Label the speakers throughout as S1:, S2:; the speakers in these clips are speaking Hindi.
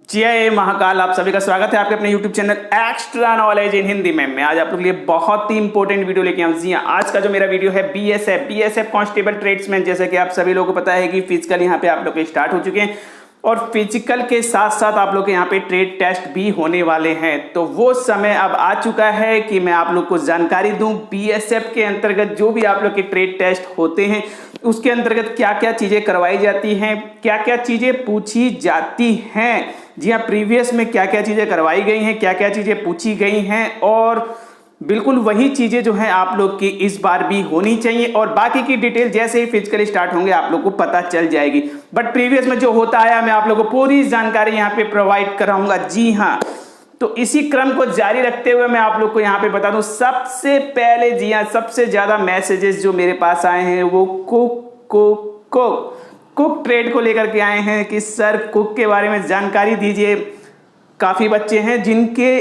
S1: जय महाकाल। आप सभी का स्वागत है आपके अपने YouTube channel extra knowledge in Hindi में। मैं आज आप लोग के लिए बहुत ही इंपॉर्टेंट वीडियो लेके आऊँ। जी हाँ, आज का जो मेरा वीडियो है बीएसएफ कांस्टेबल ट्रेड्समैन। जैसे कि आप सभी लोगों को पता है कि फिजिकल यहाँ पे आप लोग के स्टार्ट हो चुके हैं और फिजिकल के साथ साथ आप लोग के यहाँ पे ट्रेड टेस्ट भी होने वाले हैं। तो वो समय अब आ चुका है कि मैं आप लोग को जानकारी दूं बीएसएफ के अंतर्गत जो भी आप लोग के ट्रेड टेस्ट होते हैं उसके अंतर्गत क्या क्या चीजें करवाई जाती हैं, क्या क्या चीजें पूछी जाती हैं। जी हाँ, प्रीवियस में क्या क्या चीजें करवाई गई हैं, क्या क्या चीजें पूछी गई हैं और बिल्कुल वही चीजें जो हैं आप लोग की इस बार भी होनी चाहिए। और बाकी की डिटेल जैसे ही फिजिकली स्टार्ट होंगे आप लोग को पता चल जाएगी। बट प्रीवियस में जो होता आया मैं आप लोगों को पूरी जानकारी यहाँ पे प्रोवाइड कराऊंगा। जी हाँ, तो इसी क्रम को जारी रखते हुए मैं आप लोग को यहाँ पे बता दूं सबसे पहले, जी हाँ, सबसे ज्यादा मैसेजेस जो मेरे पास आए हैं वो कुक ट्रेड को लेकर के आए हैं कि सर कुक के बारे में जानकारी दीजिए। काफी बच्चे हैं जिनके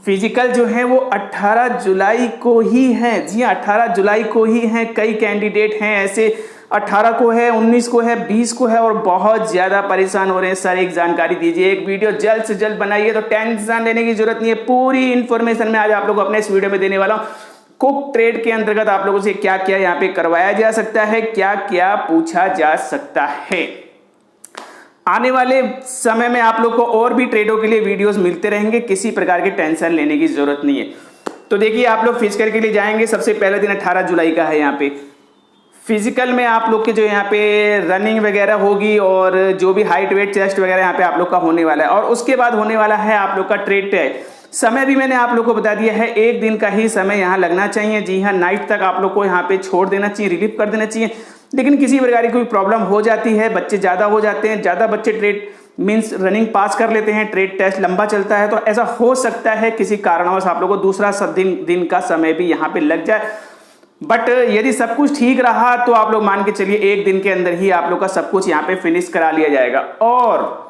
S1: फिजिकल जो है वो 18 जुलाई को ही है। जी हाँ, 18 जुलाई को ही है। कई कैंडिडेट हैं ऐसे 18 को है, 19 को है, 20 को है और बहुत ज्यादा परेशान हो रहे हैं। सर एक जानकारी दीजिए, एक वीडियो जल्द से जल्द बनाइए। तो टेंशन लेने की जरूरत नहीं है, पूरी इंफॉर्मेशन मैं आज आप लोगों को अपने इस वीडियो में देने वाला हूँ। कुक ट्रेड के अंतर्गत आप लोगों से क्या क्या यहाँ पे करवाया जा सकता है, क्या क्या पूछा जा सकता है। आने वाले समय में आप लोग को और भी ट्रेडों के लिए वीडियोस मिलते रहेंगे, किसी प्रकार की टेंशन लेने की जरूरत नहीं है। तो देखिए, आप लोग फिजिकल के लिए जाएंगे, सबसे पहले दिन 18 जुलाई का है। यहाँ पे फिजिकल में आप लोग के जो यहाँ पे रनिंग वगैरह होगी और जो भी हाइट वेट चेस्ट वगैरह यहाँ पे आप लोग का होने वाला है। और उसके बाद होने वाला है आप लोग का ट्रेड टेस्ट। समय भी मैंने आप लोग को बता दिया है, एक दिन का ही समय यहाँ लगना चाहिए। जी हाँ, नाइट तक आप लोग को यहाँ पे छोड़ देना चाहिए, रिलीव कर देना चाहिए। लेकिन किसी प्रकार की कोई प्रॉब्लम हो जाती है, बच्चे ज्यादा हो जाते हैं, ज्यादा बच्चे ट्रेड मींस रनिंग पास कर लेते हैं, ट्रेड टेस्ट लंबा चलता है, तो ऐसा हो सकता है किसी कारणवश आप लोग को दूसरा दिन का समय भी यहाँ पे लग जाए। बट यदि सब कुछ ठीक रहा तो आप लोग मान के चलिए एक दिन के अंदर ही आप लोग का सब कुछ यहाँ पे फिनिश करा लिया जाएगा। और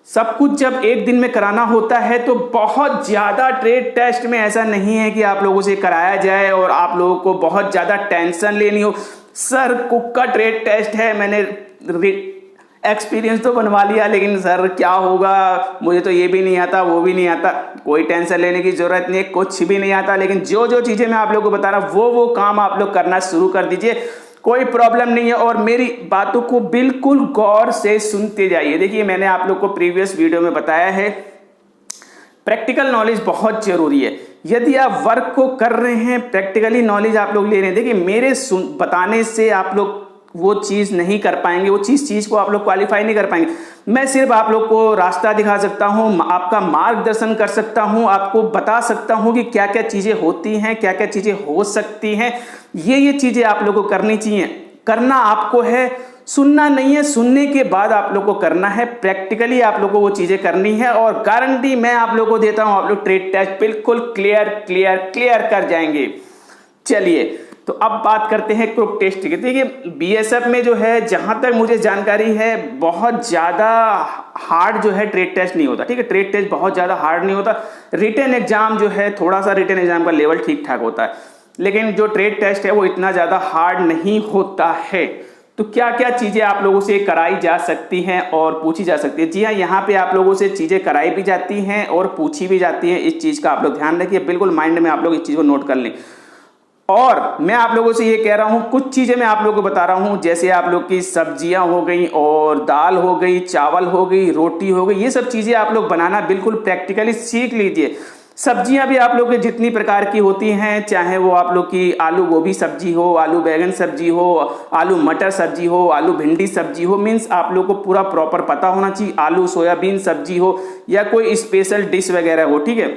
S1: सब कुछ जब एक दिन में कराना होता है तो बहुत ज्यादा ट्रेड टेस्ट में ऐसा नहीं है कि आप लोगों से कराया जाए और आप लोगों को बहुत ज्यादा टेंशन लेनी हो। सर कुक का ट्रेड टेस्ट है, मैंने एक्सपीरियंस तो बनवा लिया, लेकिन सर क्या होगा, मुझे तो ये भी नहीं आता, वो भी नहीं आता। कोई टेंशन लेने की जरूरत नहीं है, कुछ भी नहीं आता। लेकिन जो जो चीजें मैं आप लोगों को बता रहा हूँ वो काम आप लोग करना शुरू कर दीजिए, कोई प्रॉब्लम नहीं है। और मेरी बातों को बिल्कुल गौर से सुनते जाइए। देखिए, मैंने आप लोग को प्रीवियस वीडियो में बताया है प्रैक्टिकल नॉलेज बहुत जरूरी है। यदि आप वर्क को कर रहे हैं, प्रैक्टिकली नॉलेज आप लोग ले रहे हैं, देखिए मेरे बताने से आप लोग वो चीज नहीं कर पाएंगे, वो चीज को आप लोग क्वालिफाई नहीं कर पाएंगे। मैं सिर्फ आप लोग को रास्ता दिखा सकता हूं, आपका मार्गदर्शन कर सकता हूं, आपको बता सकता हूं कि क्या क्या चीजें होती हैं, क्या क्या चीजें हो सकती हैं। ये चीजें आप लोग को करनी चाहिए। करना आपको है, सुनना नहीं है। सुनने के बाद आप लोग को करना है, प्रैक्टिकली आप लोग को वो चीजें करनी है। और गारंटी मैं आप लोग को देता हूं, आप लोग ट्रेड टेस्ट बिल्कुल क्लियर कर जाएंगे। चलिए, तो अब बात करते हैं कुक टेस्ट की। देखिए, बीएसएफ में जो है, जहां तक मुझे जानकारी है, बहुत ज्यादा हार्ड जो है ट्रेड टेस्ट नहीं होता। ठीक है, ट्रेड टेस्ट बहुत ज्यादा हार्ड नहीं होता। रिटन एग्जाम जो है, थोड़ा सा रिटन एग्जाम का लेवल ठीक ठाक होता है, लेकिन जो ट्रेड टेस्ट है वो इतना ज्यादा हार्ड नहीं होता है। तो क्या क्या चीजें आप लोगों से कराई जा सकती हैं और पूछी जा सकती है। जी हाँ, यहाँ पे आप लोगों से चीजें कराई भी जाती हैं और पूछी भी जाती हैं। इस चीज का आप लोग ध्यान रखिए, बिल्कुल माइंड में आप लोग इस चीज को नोट कर लें। और मैं आप लोगों से ये कह रहा हूं, कुछ चीजें मैं आप लोगों को बता रहा हूं, जैसे आप लोग की सब्जियां हो गई और दाल हो गई, चावल हो गई, रोटी हो गई, ये सब चीजें आप लोग बनाना बिल्कुल प्रैक्टिकली सीख लीजिए। सब्जियां भी आप लोग के जितनी प्रकार की होती हैं, चाहे वो आप लोग की आलू गोभी सब्जी हो, आलू बैगन सब्जी हो, आलू मटर सब्जी हो, आलू भिंडी सब्जी हो, मीन्स आप लोग को पूरा प्रॉपर पता होना चाहिए। आलू सोयाबीन सब्जी हो या कोई स्पेशल डिश वगैरह हो, ठीक है,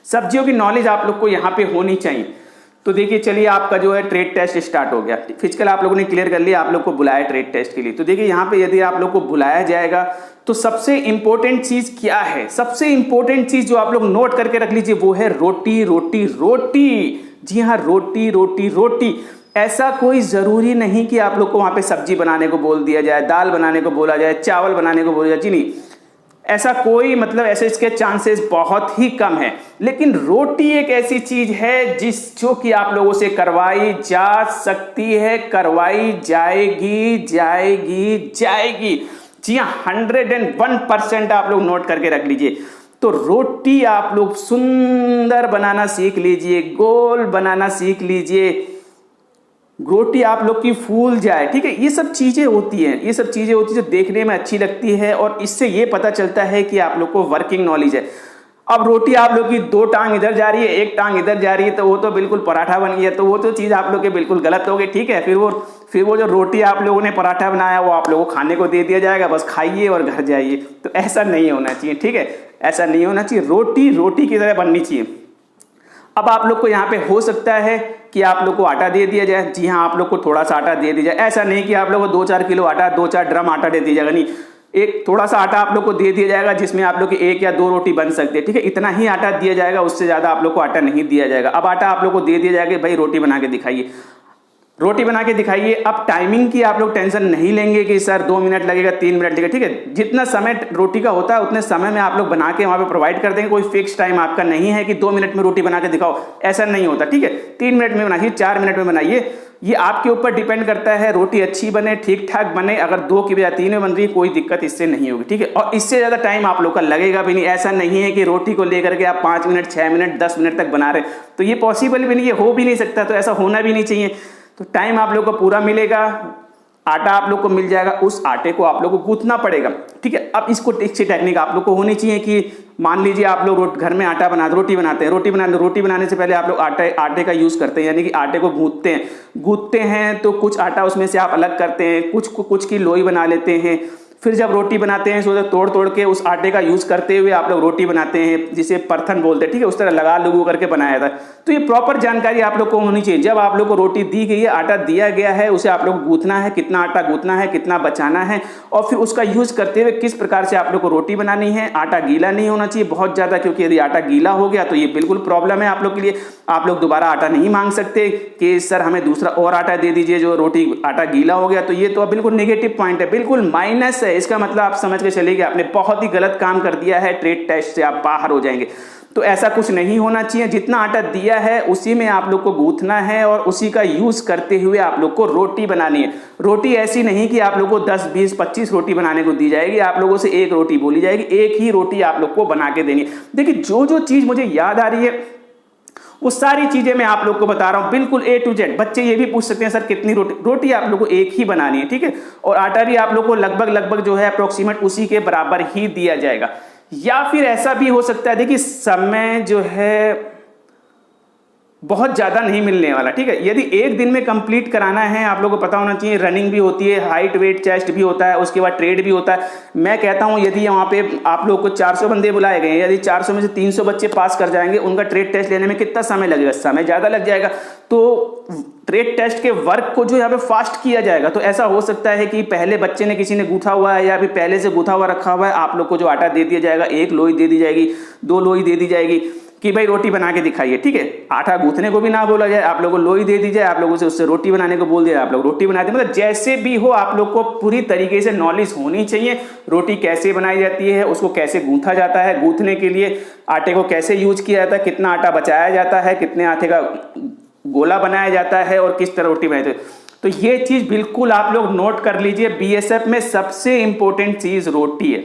S1: सब्जियों की नॉलेज आप लोग को यहाँ पे होनी चाहिए। तो देखिए, चलिए आपका जो है ट्रेड टेस्ट स्टार्ट हो गया। फिजिकल आप लोगों ने क्लियर कर लिया, आप लोग को बुलाया ट्रेड टेस्ट के लिए। तो देखिए, यहाँ पे यदि आप लोग को बुलाया जाएगा तो सबसे इंपॉर्टेंट चीज क्या है, सबसे इंपॉर्टेंट चीज जो आप लोग नोट करके रख लीजिए वो है रोटी रोटी रोटी। जी हाँ, रोटी रोटी रोटी। ऐसा कोई जरूरी नहीं कि आप लोग को वहां पे सब्जी बनाने को बोल दिया जाए, दाल बनाने को बोला जाए, चावल बनाने को बोला जाए। जी नहीं, ऐसा कोई मतलब ऐसे इसके चांसेस बहुत ही कम है। लेकिन रोटी एक ऐसी चीज है जो कि आप लोगों से करवाई जा सकती है, करवाई जाएगी। जी हाँ, 101% आप लोग नोट करके रख लीजिए। तो रोटी आप लोग सुंदर बनाना सीख लीजिए, गोल बनाना सीख लीजिए, रोटी आप लोग की फूल जाए, ठीक है। ये सब चीजें होती हैं, ये सब चीजें होती हैं जो देखने में अच्छी लगती है और इससे ये पता चलता है कि आप लोग को वर्किंग नॉलेज है। अब रोटी आप लोग की 2 टांग इधर जा रही है, 1 टांग इधर जा रही है, तो वो तो बिल्कुल पराठा बन गया, तो वो तो चीज आप लोग के बिल्कुल गलत हो गई, ठीक है। फिर वो जो रोटी आप लोगों ने पराठा बनाया वो आप लोगों को खाने को दे दिया जाएगा, बस खाइए और घर जाइए। तो ऐसा नहीं होना चाहिए, ठीक है, ऐसा नहीं होना चाहिए। रोटी रोटी की तरह बननी चाहिए। अब आप लोग को यहाँ पे हो सकता है कि आप लोग को आटा दे दिया जाए, जी हाँ, आप लोग को थोड़ा सा आटा दे दिया जाए। ऐसा नहीं कि आप लोग को 2-4 किलो आटा, 2-4 ड्रम आटा दे दिया जाएगा, नहीं, एक थोड़ा सा आटा आप लोग को दे दिया जाएगा जिसमें आप लोग की 1 या 2 रोटी बन सकती है, ठीक है। इतना ही आटा दिया जाएगा, उससे ज्यादा आप लोग को आटा नहीं दिया जाएगा। अब आटा आप लोग को दे दिया जाएगा, भाई रोटी बना के दिखाइए, रोटी बना के दिखाइए। अब टाइमिंग की आप लोग टेंशन नहीं लेंगे कि सर 2 मिनट लगेगा, 3 मिनट लगेगा, ठीक है। जितना समय रोटी का होता है उतने समय में आप लोग बना के वहां पे प्रोवाइड कर देंगे। कोई फिक्स टाइम आपका नहीं है कि 2 मिनट में रोटी बना के दिखाओ, ऐसा नहीं होता, ठीक है। 3 मिनट में बनाइए, 4 मिनट में बनाइए, ये आपके ऊपर डिपेंड करता है। रोटी अच्छी बने, ठीक ठाक बने, अगर 2 की बजाय 3 में बन रही है, कोई दिक्कत इससे नहीं होगी, ठीक है। और इससे ज्यादा टाइम आप लोग का लगेगा भी नहीं। ऐसा नहीं है कि रोटी को लेकर के आप 5 मिनट, 6 मिनट, 10 मिनट तक बना रहे, तो ये पॉसिबल भी नहीं है, हो भी नहीं सकता, तो ऐसा होना भी नहीं चाहिए। तो टाइम आप लोग को पूरा मिलेगा, आटा आप लोग को मिल जाएगा, उस आटे को आप लोग को गूंथना पड़ेगा, ठीक है। अब इसको अच्छी टेक्निक आप लोग को होनी चाहिए कि मान लीजिए आप लोग घर में आटा रोटी बनाते हैं, रोटी बनाने से पहले आप लोग आटे का यूज करते हैं, यानी कि आटे को गूंथते हैं। तो कुछ आटा उसमें से आप अलग करते हैं, कुछ की लोई बना लेते हैं। फिर जब रोटी बनाते हैं तो तोड़ के उस आटे का यूज करते हुए आप लोग रोटी बनाते हैं, जिसे परथन बोलते हैं, ठीक है। उस तरह लगा लुगू करके बनाया था। तो ये प्रॉपर जानकारी आप लोग को होनी चाहिए। जब आप लोग को रोटी दी गई है, आटा दिया गया है, उसे आप लोग को गूंथना है, कितना आटा गूंथना है, कितना बचाना है, और फिर उसका यूज करते हुए किस प्रकार से आप लोग को रोटी बनानी है। आटा गीला नहीं होना चाहिए बहुत ज्यादा, क्योंकि यदि आटा गीला हो गया तो ये बिल्कुल प्रॉब्लम है आप लोग के लिए। आप लोग दोबारा आटा नहीं मांग सकते कि सर हमें दूसरा और आटा दे दीजिए जो रोटी आटा गीला हो गया, तो ये तो बिल्कुल नेगेटिव पॉइंट है, बिल्कुल माइनस है। इसका मतलब आप समझ के चलिए कि आपने बहुत ही गलत काम कर दिया है, ट्रेड टेस्ट से आप बाहर हो जाएंगे। तो ऐसा कुछ नहीं होना चाहिए। जितना आटा दिया है उसी में आप लोग को गूंथना है और उसी का यूज करते हुए आप लोग को रोटी बनानी है। रोटी ऐसी नहीं कि आप लोग को 10, 20, 25 रोटी बनाने को दी जाएगी, आप लोगों से 1 रोटी बोली जाएगी, 1 ही रोटी आप लोग को बना के देनी है। देखिए जो चीज मुझे याद आ रही है वो सारी चीजें मैं आप लोग को बता रहा हूं, बिल्कुल A to Z। बच्चे ये भी पूछ सकते हैं सर कितनी रोटी आप लोग को 1 ही बनानी है, ठीक है। और आटा भी आप लोग को लगभग जो है अप्रोक्सीमेट उसी के बराबर ही दिया जाएगा। या फिर ऐसा भी हो सकता है, देखिए समय जो है बहुत ज्यादा नहीं मिलने वाला, ठीक है। यदि 1 दिन में कंप्लीट कराना है, आप लोगों को पता होना चाहिए रनिंग भी होती है, हाइट वेट चेस्ट भी होता है, उसके बाद ट्रेड भी होता है। मैं कहता हूं यदि वहां पे आप लोग को 400 बंदे बुलाए गए, यदि 400 में से 300 बच्चे पास कर जाएंगे, उनका ट्रेड टेस्ट लेने में कितना समय लगेगा? समय ज्यादा लग जाएगा। तो ट्रेड टेस्ट के वर्क को जो यहाँ पे फास्ट किया जाएगा। तो ऐसा हो सकता है कि पहले बच्चे ने किसी ने गूंथा हुआ है या फिर पहले से गूंथा हुआ रखा हुआ है, आप लोग को जो आटा दे दिया जाएगा, 1 लोई दे दी जाएगी, 2 लोई दे दी जाएगी कि भाई रोटी बना के दिखाइए, ठीक है। आटा गूंथने को भी ना बोला जाए, आप लोगों को लोई दे दी जाए, आप लोगों से उससे रोटी बनाने को बोल दिया, आप लोग रोटी बनाते, मतलब जैसे भी हो आप लोग को पूरी तरीके से नॉलेज होनी चाहिए। रोटी कैसे बनाई जाती है, उसको कैसे गूंथा जाता है, गूंथने के लिए आटे को कैसे यूज किया जाता है, कितना आटा बचाया जाता है, कितने आटे का गोला बनाया जाता है और किस तरह रोटी बनाई जाती है। तो ये चीज बिल्कुल आप लोग नोट कर लीजिए। बीएसएफ में सबसे इंपॉर्टेंट चीज रोटी है।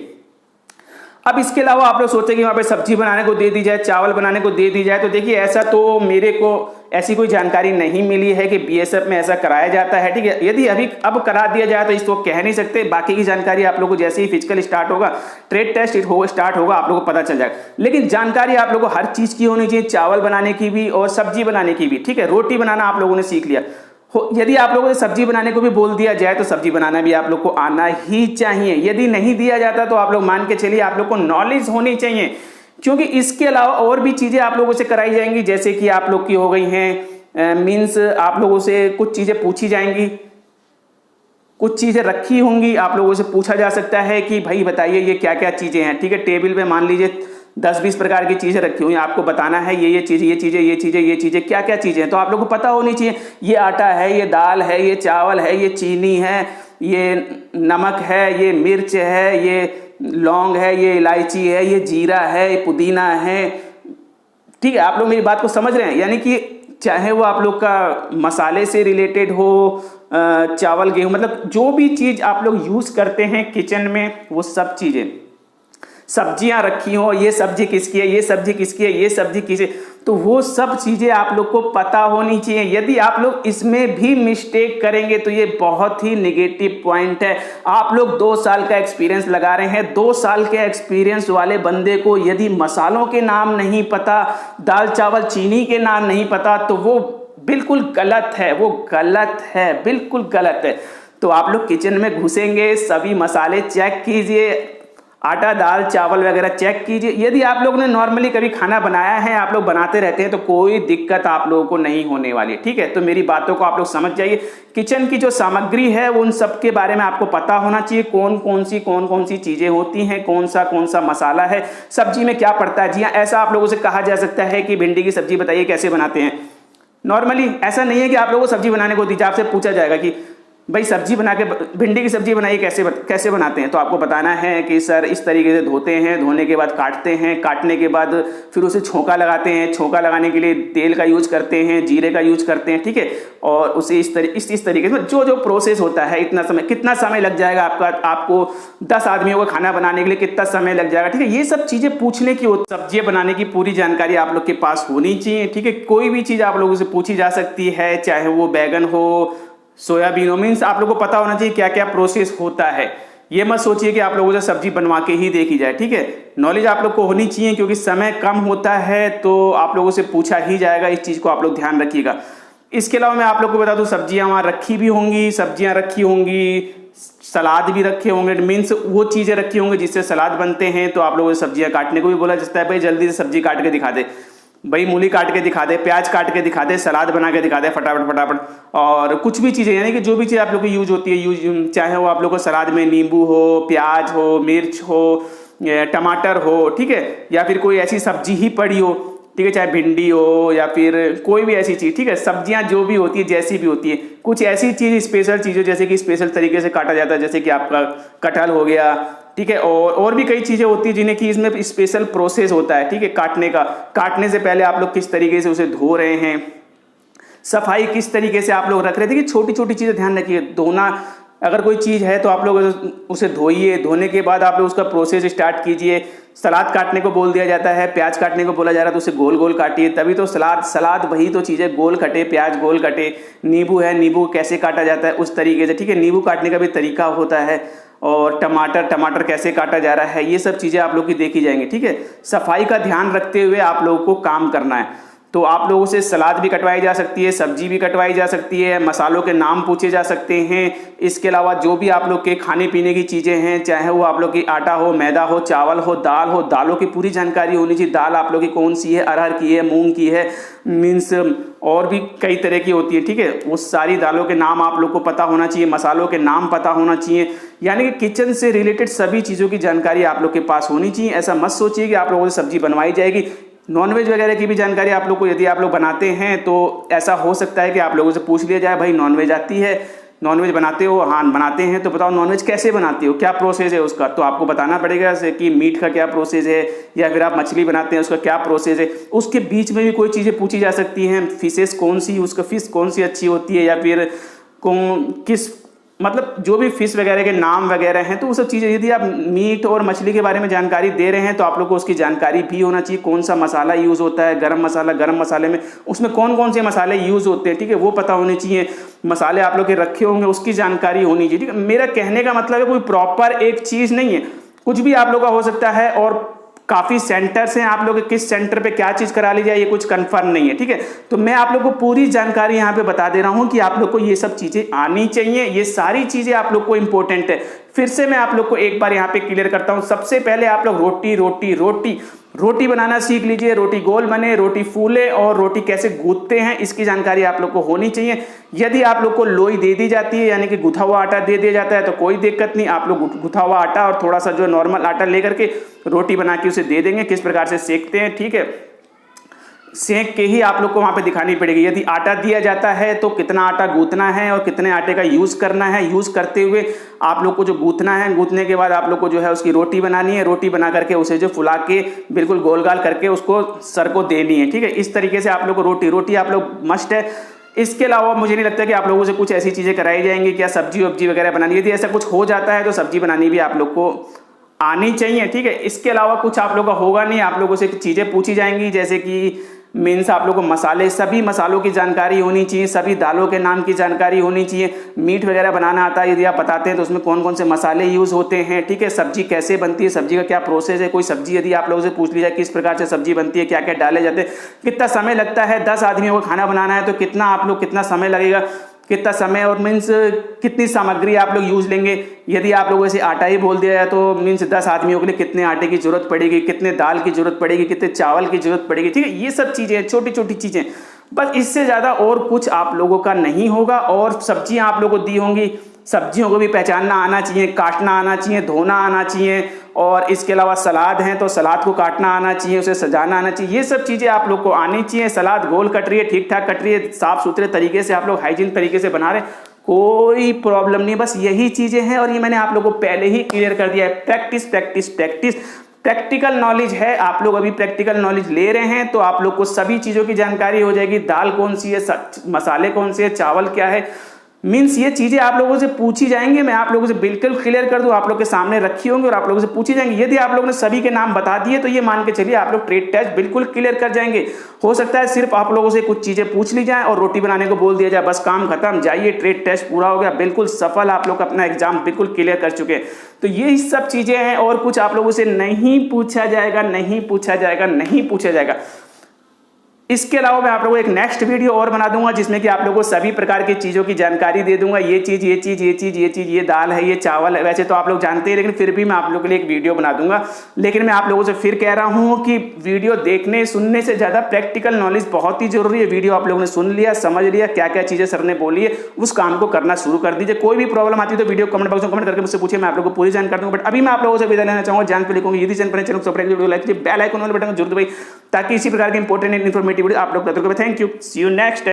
S1: अब इसके अलावा आप लोग सोचेंगे वहां पे सब्जी बनाने को दे दी जाए, चावल बनाने को दे दी जाए, तो देखिए ऐसा तो मेरे को ऐसी कोई जानकारी नहीं मिली है कि बीएसएफ में ऐसा कराया जाता है, ठीक है। यदि अब करा दिया जाए तो इसको कह नहीं सकते। बाकी की जानकारी आप लोगों को जैसे ही फिजिकल स्टार्ट होगा, ट्रेड टेस्ट स्टार्ट होगा, आप लोगों को पता चल जाएगा। लेकिन जानकारी आप लोगों को हर चीज की होनी चाहिए, चावल बनाने की भी और सब्जी बनाने की भी, ठीक है। रोटी बनाना आप लोगों ने सीख लिया, यदि आप लोगों को सब्जी बनाने को भी बोल दिया जाए तो सब्जी बनाना भी आप लोग को आना ही चाहिए। यदि नहीं दिया जाता तो आप लोग मान के चलिए आप लोग को नॉलेज होनी चाहिए, क्योंकि इसके अलावा और भी चीजें आप लोगों से कराई जाएंगी, जैसे कि आप लोग की हो गई हैं मींस आप लोगों से कुछ चीजें पूछी जाएंगी, कुछ चीजें रखी होंगी, आप लोगों से पूछा जा सकता है कि भाई बताइए ये क्या क्या चीजें हैं, ठीक है। टेबल पे मान लीजिए 10-20 प्रकार की चीजें रखी हुई हैं, आपको बताना है ये चीजें क्या क्या चीजें हैं, तो आप लोग को पता होनी चाहिए। ये आटा है, ये दाल है, ये चावल है, ये चीनी है, ये नमक है, ये मिर्च है, ये लौंग है, ये इलायची है, ये जीरा है, ये पुदीना है, ठीक है। आप लोग मेरी बात को समझ रहे हैं, यानी कि चाहे वो आप लोग का मसाले से रिलेटेड हो चावल गेहूं, मतलब जो भी चीज़ आप लोग यूज़ करते हैं किचन में, वो सब चीज़ें, सब्जियां रखी हो, ये सब्जी किसकी है, ये सब्जी किसकी है, ये सब्जी किसी, तो वो सब चीज़ें आप लोग को पता होनी चाहिए। यदि आप लोग इसमें भी मिस्टेक करेंगे तो ये बहुत ही नेगेटिव पॉइंट है। आप लोग 2 साल का एक्सपीरियंस लगा रहे हैं, 2 साल के एक्सपीरियंस वाले बंदे को यदि मसालों के नाम नहीं पता, दाल चावल चीनी के नाम नहीं पता, तो वो बिल्कुल गलत है, वो गलत है, बिल्कुल गलत है। तो आप लोग किचन में घुसेंगे, सभी मसाले चेक कीजिए, आटा दाल चावल वगैरह चेक कीजिए। यदि आप लोगों ने नॉर्मली कभी खाना बनाया है, आप लोग बनाते रहते हैं, तो कोई दिक्कत आप लोगों को नहीं होने वाली है, ठीक है। तो मेरी बातों को आप लोग समझ जाइए। किचन की जो सामग्री है उन सब के बारे में आपको पता होना चाहिए, कौन कौन सी चीजें होती हैं, कौन सा मसाला है, सब्जी में क्या पड़ता है। जी हाँ, ऐसा आप लोगों से कहा जा सकता है कि भिंडी की सब्जी बताइए कैसे बनाते हैं। नॉर्मली ऐसा नहीं है कि आप लोगों को सब्जी बनाने को दी जाए, आपसे पूछा जाएगा कि भाई सब्जी बना के, भिंडी की सब्जी बनाइए कैसे बनाते हैं, तो आपको बताना है कि सर इस तरीके से धोते हैं, धोने के बाद काटते हैं, काटने के बाद फिर उसे छोंका लगाते हैं, छोंका लगाने के लिए तेल का यूज करते हैं, जीरे का यूज करते हैं, ठीक है। और उसे इस तरीके से जो प्रोसेस होता है, इतना समय, कितना समय लग जाएगा आपको 10 आदमियों का खाना बनाने के लिए कितना समय लग जाएगा, ठीक है। ये सब चीजें पूछने की होती, सब्जियां बनाने की पूरी जानकारी आप लोग के पास होनी चाहिए, ठीक है। कोई भी चीज आप लोगों से पूछी जा सकती है, चाहे वो बैगन हो, सोयाबीन हो, मीन्स आप लोगों को पता होना चाहिए क्या क्या प्रोसेस होता है। ये मत सोचिए कि आप लोगों से सब्जी बनवा के ही देखी जाए, ठीक है। नॉलेज आप लोग को होनी चाहिए, क्योंकि समय कम होता है तो आप लोगों से पूछा ही जाएगा, इस चीज को आप लोग ध्यान रखिएगा। इसके अलावा मैं आप लोग को बता दूं, सब्जियां वहां रखी भी होंगी, सब्जियां रखी होंगी, सलाद भी रखे होंगे, मीन्स वो चीजें रखी होंगी जिससे सलाद बनते हैं। तो आप लोगों से सब्जियां काटने को भी बोला जाता है, भाई जल्दी से सब्जी काट के दिखा दे, भाई मूली काट के दिखा दे, प्याज काट के दिखा दे, सलाद बना के दिखा दे फटाफट। और कुछ भी चीज़ें, यानी कि जो भी चीज़ आप लोग को यूज होती है, चाहे वो आप लोग को सलाद में नींबू हो, प्याज हो, मिर्च हो, टमाटर हो, ठीक है, या फिर कोई ऐसी सब्जी ही पड़ी हो, ठीक है, चाहे भिंडी हो या फिर कोई भी ऐसी चीज़, ठीक है। सब्जियां जो भी होती है, जैसी भी होती है, कुछ ऐसी चीज़ स्पेशल चीज़ें जैसे कि स्पेशल तरीके से काटा जाता है, जैसे कि आपका कटहल हो गया, ठीक है। और भी कई चीजें होती है जिन्हें कि इसमें स्पेशल प्रोसेस होता है, ठीक है, काटने का। काटने से पहले आप लोग किस तरीके से उसे धो रहे हैं, सफाई किस तरीके से आप लोग रख रहे थे, कि छोटी छोटी चीजें ध्यान रखिए। धोना, अगर कोई चीज है तो आप लोग उसे धोइए, धोने के बाद आप लोग उसका प्रोसेस स्टार्ट कीजिए। सलाद काटने को बोल दिया जाता है, प्याज काटने को बोला जा रहा है, तो उसे गोल गोल काटिए, तभी तो सलाद वही तो चीज़ है, गोल कटे, प्याज गोल कटे। नींबू है, नींबू कैसे काटा जाता है उस तरीके से, ठीक है, नींबू काटने का भी तरीका होता है। और टमाटर कैसे काटा जा रहा है, ये सब चीज़ें आप लोग की देखी जाएंगी, ठीक है। सफाई का ध्यान रखते हुए आप लोगों को काम करना है। तो आप लोगों से सलाद भी कटवाई जा सकती है, सब्जी भी कटवाई जा सकती है, मसालों के नाम पूछे जा सकते हैं। इसके अलावा जो भी आप लोग के खाने पीने की चीज़ें हैं, चाहे वो आप लोग की आटा हो, मैदा हो, चावल हो, दालों की पूरी जानकारी होनी चाहिए। दाल आप लोग की कौन सी है, अरहर की है, मूंग की है, मीन्स और भी कई तरह की होती है, ठीक है। वो सारी दालों के नाम आप लोग को पता होना चाहिए, मसालों के नाम पता होना चाहिए, यानी कि किचन से रिलेटेड सभी चीज़ों की जानकारी आप लोग के पास होनी चाहिए। ऐसा मत सोचिए कि आप लोगों से सब्जी बनवाई जाएगी। नॉनवेज वगैरह की भी जानकारी आप लोग को, यदि आप लोग बनाते हैं तो ऐसा हो सकता है कि आप लोगों से पूछ लिया जाए, भाई नॉनवेज आती है, नॉनवेज बनाते हो, हाँ बनाते हैं, तो बताओ नॉनवेज कैसे बनाते हो, क्या प्रोसेस है उसका, तो आपको बताना पड़ेगा जैसे कि मीट का क्या प्रोसेस है, या फिर आप मछली बनाते हैं उसका क्या प्रोसेस है। उसके बीच में भी कोई चीज़ें पूछी जा सकती हैं, फिशेस कौन सी, उसका फिश कौन सी अच्छी होती है, या फिर किस, मतलब जो भी फिश वगैरह के नाम वगैरह हैं, तो वो सब चीज़ें, यदि आप मीट और मछली के बारे में जानकारी दे रहे हैं तो आप लोग को उसकी जानकारी भी होना चाहिए। कौन सा मसाला यूज़ होता है, गरम मसाले में उसमें कौन कौन से मसाले यूज़ होते हैं, ठीक है, वो पता होने चाहिए। मसाले आप लोग के रखे होंगे उसकी जानकारी होनी चाहिए, ठीक है। मेरा कहने का मतलब है कोई प्रॉपर एक चीज़ नहीं है, कुछ भी आप लोग का हो सकता है। और काफ़ी सेंटर्स हैं, आप लोग किस सेंटर पे क्या चीज़ करा ली जाए ये कुछ कंफर्म नहीं है, ठीक है। तो मैं आप लोग को पूरी जानकारी यहाँ पे बता दे रहा हूँ कि आप लोग को ये सब चीज़ें आनी चाहिए, ये सारी चीज़ें आप लोग को इंपॉर्टेंट है। फिर से मैं आप लोग को एक बार यहाँ पे क्लियर करता हूँ। सबसे पहले आप लोग रोटी बनाना सीख लीजिए, रोटी गोल बने, रोटी फूले, और रोटी कैसे गूंथते हैं इसकी जानकारी आप लोग को होनी चाहिए। यदि आप लोग को लोई दे दी जाती है, यानी कि गुथा हुआ आटा दे दिया जाता है, तो कोई दिक्कत नहीं, आप लोग गुथा हुआ आटा और थोड़ा सा जो नॉर्मल आटा लेकर के रोटी बना के उसे दे देंगे। किस प्रकार से सेकते हैं, ठीक है, सेक के ही आप लोग को वहां पे दिखानी पड़ेगी। यदि आटा दिया जाता है तो कितना आटा गूंथना है और कितने आटे का यूज करना है, यूज करते हुए आप लोग को जो गूंथना है, गूंथने के बाद आप लोग को जो है उसकी रोटी बनानी है, रोटी बना करके उसे जो फुला के बिल्कुल गोल गाल करके उसको सर को देनी है, ठीक है। इस तरीके से आप लोग को रोटी आप लोग मस्ट है इसके अलावा मुझे नहीं लगता कि आप लोगों से कुछ ऐसी चीज़ें कराई जाएंगी, क्या सब्जी वब्जी वगैरह बनानी। यदि ऐसा कुछ हो जाता है तो सब्जी बनानी भी आप लोग को आनी चाहिए, ठीक है। इसके अलावा कुछ आप लोगों का होगा नहीं, आप लोगों से चीज़ें पूछी जाएंगी, जैसे कि मीन्स आप लोगों को मसाले, सभी मसालों की जानकारी होनी चाहिए, सभी दालों के नाम की जानकारी होनी चाहिए। मीट वगैरह बनाना आता है, यदि आप बताते हैं तो उसमें कौन कौन से मसाले यूज़ होते हैं, ठीक है। सब्जी कैसे बनती है, सब्जी का क्या प्रोसेस है। कोई सब्जी यदि आप लोगों से पूछ ली जाए किस प्रकार से सब्जी बनती है, क्या क्या डाले जाते हैं, कितना समय लगता है, 10 आदमियों का खाना बनाना है तो कितना आप लोग कितना समय लगेगा, कितना समय और मीन्स कितनी सामग्री आप लोग यूज लेंगे। यदि आप लोगों से आटा ही बोल दिया जाए तो मीन्स 10 आदमियों के लिए कितने आटे की जरूरत पड़ेगी, कितने दाल की जरूरत पड़ेगी, कितने चावल की जरूरत पड़ेगी, ठीक है। ये सब चीज़ें छोटी छोटी चीज़ें, बस इससे ज़्यादा और कुछ आप लोगों का नहीं होगा। और सब्जियां आप लोगों को दी होंगी, सब्जियों को भी पहचानना आना चाहिए, काटना आना चाहिए, धोना आना चाहिए। और इसके अलावा सलाद है तो सलाद को काटना आना चाहिए, उसे सजाना आना चाहिए। ये सब चीज़ें आप लोग को आनी चाहिए। सलाद गोल कट रही है, ठीक ठाक कट रही है, साफ सुथरे तरीके से आप लोग हाइजीन तरीके से बना रहे हैं, कोई प्रॉब्लम नहीं। बस यही चीज़ें हैं और ये मैंने आप लोगों को पहले ही क्लियर कर दिया है। Practice practice practice, practical knowledge है। आप लोग अभी प्रैक्टिकल नॉलेज ले रहे हैं तो आप लोग को सभी चीज़ों की जानकारी हो जाएगी। दाल कौन सी है, मसाले कौन से है, चावल क्या है, मीन्स ये चीज़ें आप लोगों से पूछी जाएंगी। मैं आप लोगों से बिल्कुल क्लियर कर दूं, आप लोग के सामने रखी होंगी और आप लोगों से पूछी जाएंगी। यदि आप लोगों ने सभी के नाम बता दिए तो ये मान के चलिए आप लोग ट्रेड टेस्ट बिल्कुल क्लियर कर जाएंगे। हो सकता है सिर्फ आप लोगों से कुछ चीज़ें पूछ ली जाए और रोटी बनाने को बोल दिया जाए, बस काम खत्म, जाइए ट्रेड टेस्ट पूरा हो गया, बिल्कुल सफल, आप लोग अपना एग्जाम बिल्कुल क्लियर कर चुके हैं। तो ये सब चीज़ें हैं और कुछ आप लोगों से नहीं पूछा जाएगा, नहीं पूछा जाएगा, नहीं पूछा जाएगा। इसके अलावा मैं आप लोगों को एक नेक्स्ट वीडियो और बना दूंगा जिसमें कि आप लोगों को सभी प्रकार की चीज़ों की जानकारी दे दूंगा। ये चीज़, ये चीज़, ये चीज़, ये चीज़, ये दाल है, ये चावल है। वैसे तो आप लोग जानते हैं लेकिन फिर भी मैं आप लोगों के लिए एक वीडियो बना दूंगा। लेकिन मैं आप लोगों से फिर कह रहा हूँ कि वीडियो देखने सुनने से ज़्यादा प्रैक्टिकल नॉलेज बहुत ही जरूरी है। वीडियो आप लोगों ने सुन लिया, समझ लिया, क्या क्या चीज़ें सर ने बोली है, उस काम को करना शुरू कर दीजिए। कोई भी प्रॉब्लम आती है तो वीडियो कमेंट बॉक्स में कमेंट करके मुझसे पूछिए, मैं आप लोगों को पूरी जानकारी दूंगा। बट अभी मैं आप लोगों से विदा लेना चाहूँगा, जान पे लिखूंगी यदि चैनल पर चैनल लाइक कीजिए, बेल आइकन वाले बटन को जरूर दबाइए ताकि इसी प्रकार के इंपॉर्टेंट इन्फॉर्मेटिव वीडियो आप लोग। Thank you, see you next.